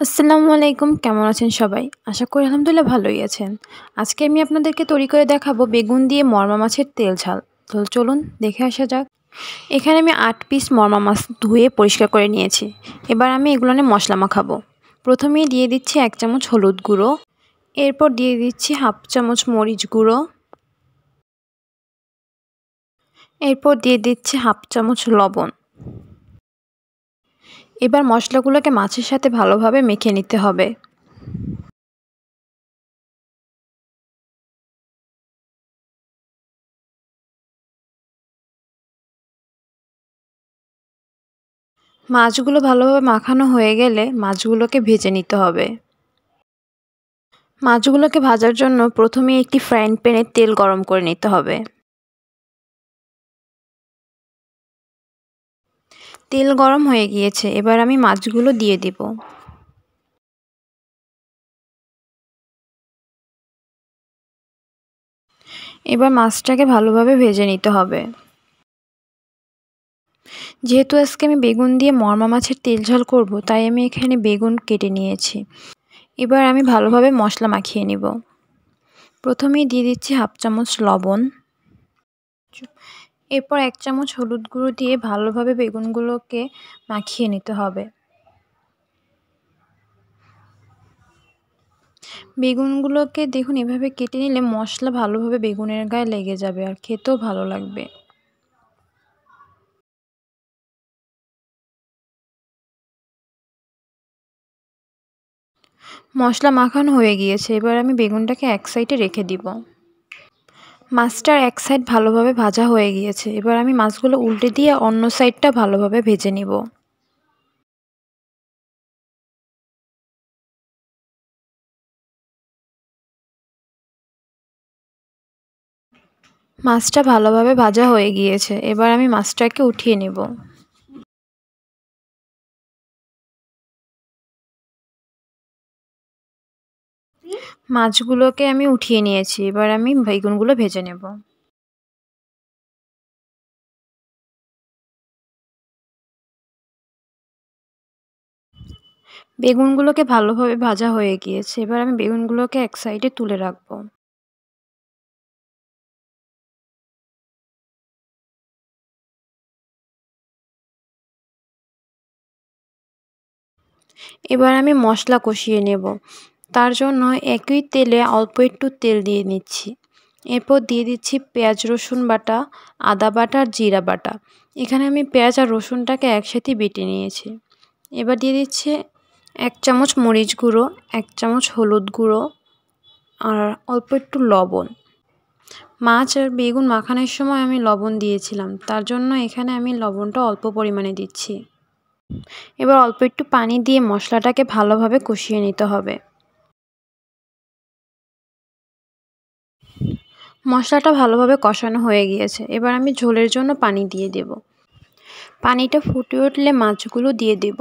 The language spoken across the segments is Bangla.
আসসালামু আলাইকুম, কেমন আছেন সবাই? আশা করি আলহামদুলিল্লাহ ভালোই আছেন। আজকে আমি আপনাদেরকে তৈরি করে দেখাবো বেগুন দিয়ে মরমা মাছের তেল ঝাল। তো চলুন দেখে আসা যাক। এখানে আমি ৮ পিস মরমা মাছ ধুয়ে পরিষ্কার করে নিয়েছি। এবার আমি এগুলো নিয়ে মশলা মাখাবো। প্রথমেই দিয়ে দিচ্ছি ১ চামচ হলুদ গুঁড়ো, এরপর দিয়ে দিচ্ছি ১/২ চামচ মরিচ গুঁড়ো, এরপর দিয়ে দিচ্ছি ১/২ চামচ লবণ। এবার মশলাগুলোকে মাছের সাথে ভালোভাবে মেখে নিতে হবে। মাছগুলো ভালোভাবে মাখানো হয়ে গেলে মাছগুলোকে ভেজে নিতে হবে। মাছগুলোকে ভাজার জন্য প্রথমে একটি ফ্রাইং প্যানে তেল গরম করে নিতে হবে। তেল গরম হয়ে গিয়েছে, এবার আমি মাছগুলো দিয়ে দিব। এবার মাছটাকে ভালোভাবে ভেজে নিতে হবে। যেহেতু আজকে আমি বেগুন দিয়ে মরমা মাছের তেল ঝাল করব, তাই আমি এখানে বেগুন কেটে নিয়েছি। এবার আমি ভালোভাবে মশলা মাখিয়ে নিব। প্রথমেই দিয়ে দিচ্ছি ১/২ চামচ লবণ, এরপর ১ চামচ হলুদ গুঁড়ো দিয়ে ভালোভাবে বেগুনগুলোকে মাখিয়ে নিতে হবে। বেগুনগুলোকে দেখুন এভাবে কেটে নিলে মশলা ভালোভাবে বেগুনের গায়ে লেগে যাবে আর খেতেও ভালো লাগবে। মশলা মাখানো হয়ে গিয়েছে, এবার আমি বেগুনটাকে এক সাইডে রেখে দিব। মাছটার এক সাইড ভালোভাবে ভাজা হয়ে গিয়েছে, এবার আমি মাছগুলো উল্টে দিয়ে অন্য সাইডটা ভালোভাবে ভেজে নিব। মাছটা ভালোভাবে ভাজা হয়ে গিয়েছে, এবার আমি মাছটাকে উঠিয়ে নেব। মাছগুলোকে আমি উঠিয়ে নিয়েছি, এবার আমি বেগুনগুলো ভেজে নেব। বেগুনগুলোকে ভালোভাবে ভাজা হয়ে গিয়েছে, এবার আমি বেগুনগুলোকে এক সাইডে তুলে রাখবো। এবার আমি মশলা কষিয়ে নেব। তার জন্য একই তেলে অল্প একটু তেল দিয়ে নিচ্ছি। এরপর দিয়ে দিচ্ছি পেঁয়াজ রসুন বাটা, আদা বাটা আর জিরা বাটা। এখানে আমি পেঁয়াজ আর রসুনটাকে একসাথে বেটে নিয়েছি। এবার দিয়ে দিচ্ছি ১ চামচ মরিচ গুঁড়ো, ১ চামচ হলুদ গুঁড়ো আর অল্প একটু লবণ। মাছ আর বেগুন মাখানোর সময় আমি লবণ দিয়েছিলাম, তার জন্য এখানে আমি লবণটা অল্প পরিমাণে দিচ্ছি। এবার অল্প একটু পানি দিয়ে মশলাটাকে ভালোভাবে কষিয়ে নিতে হবে। মশলাটা ভালোভাবে কষানো হয়ে গিয়েছে, এবার আমি ঝোলের জন্য পানি দিয়ে দেব। পানিটা ফুটে উঠলে মাছগুলো দিয়ে দেব।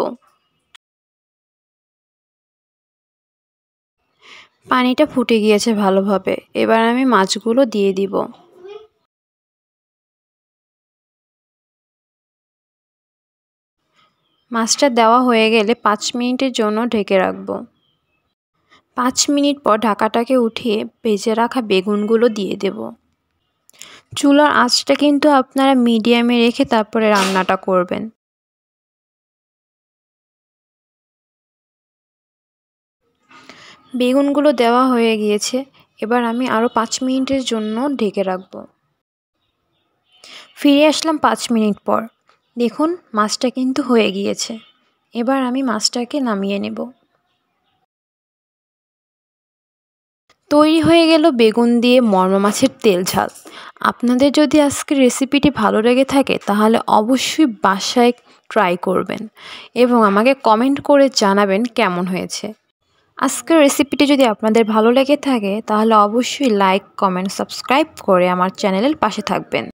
পানিটা ফুটে গিয়েছে ভালোভাবে, এবার আমি মাছগুলো দিয়ে দিব। মাছটা দেওয়া হয়ে গেলে ৫ মিনিটের জন্য ঢেকে রাখব। ৫ মিনিট পর ঢাকাটাকে উঠিয়ে ভেজে রাখা বেগুনগুলো দিয়ে দেব। চুলার আঁচটা কিন্তু আপনারা মিডিয়ামে রেখে তারপরে রান্নাটা করবেন। বেগুনগুলো দেওয়া হয়ে গিয়েছে, এবার আমি আরও ৫ মিনিটের জন্য ঢেকে রাখব। ফিরে আসলাম ৫ মিনিট পর। দেখুন মাছটা কিন্তু হয়ে গিয়েছে। এবার আমি মাছটাকে নামিয়ে নেব। তৈরি হয়ে গেল বেগুন দিয়ে মরমা মাছের তেল ঝাল। আপনাদের যদি আজকের রেসিপিটি ভালো লেগে থাকে তাহলে অবশ্যই বাসায় ট্রাই করবেন এবং আমাকে কমেন্ট করে জানাবেন কেমন হয়েছে। আজকের রেসিপিটি যদি আপনাদের ভালো লেগে থাকে তাহলে অবশ্যই লাইক, কমেন্ট, সাবস্ক্রাইব করে আমার চ্যানেলের পাশে থাকবেন।